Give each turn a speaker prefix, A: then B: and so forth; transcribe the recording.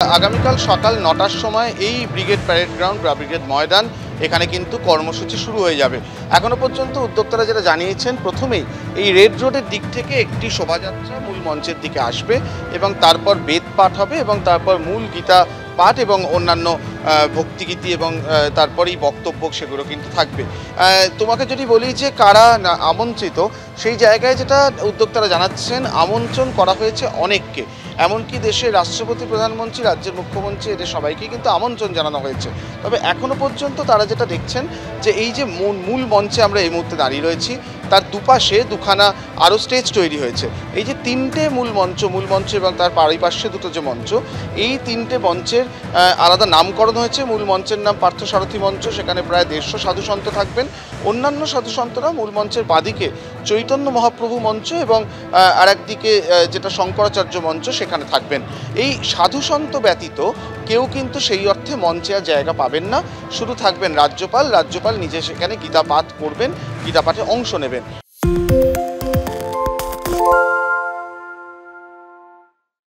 A: আগামীকাল সকাল ৯টার সময় এই ব্রিগেড প্যারেড গ্রাউন্ড বা ব্রিগেড ময়দান এখানে কিন্তু কর্মসূচি শুরু হয়ে যাবে। এখনো পর্যন্ত উদ্যোক্তারা যেটা জানিয়েছেন, প্রথমেই এই রেড রোডের দিক থেকে একটি শোভাযাত্রা মূল মঞ্চের দিকে আসবে এবং তারপর বেদ পাঠ হবে এবং তারপর মূল গীতা পাঠ এবং অন্যান্য ভক্তিগীতি এবং তারপরেই বক্তব্য সেগুলো কিন্তু থাকবে। তোমাকে যদি বলি যে কারা আমন্ত্রিত, সেই জায়গায় যেটা উদ্যোক্তারা জানাচ্ছেন, আমন্ত্রণ করা হয়েছে অনেককে। এমনকি দেশের রাষ্ট্রপতি, প্রধানমন্ত্রী, রাজ্যের মুখ্যমন্ত্রী, এদের সবাইকে কিন্তু আমন্ত্রণ জানানো হয়েছে। তবে এখনও পর্যন্ত তারা যেটা দেখছেন যে এই যে মূল মঞ্চে আমরা এই মুহূর্তে দাঁড়িয়ে রয়েছি, তার দুপাশে দুখানা আরও স্টেজ তৈরি হয়েছে। এই যে তিনটে মূল মঞ্চ এবং তার পারিপার্শ্বে দুটো যে মঞ্চ, এই তিনটে মঞ্চের আলাদা নামকরণ হয়েছে। মূল মঞ্চের নাম পার্থসারথী মঞ্চ, সেখানে প্রায় ১৫০ সাধুসন্ত থাকবেন। অন্যান্য সাধুসন্তরা মূল মঞ্চের বাদিকে চৈতন্য মহাপ্রভু মঞ্চ এবং আর একদিকে যেটা শঙ্করাচার্য মঞ্চ, সেখানে থাকবেন। এই সাধুসন্ত ব্যতীত কেউ কিন্তু সেই অর্থে মঞ্চে আর জায়গা পাবেন না। শুধু থাকবেন রাজ্যপাল নিজে সেখানে গীতা পাঠ করবেন, গীতা পাঠে অংশ নেবেন।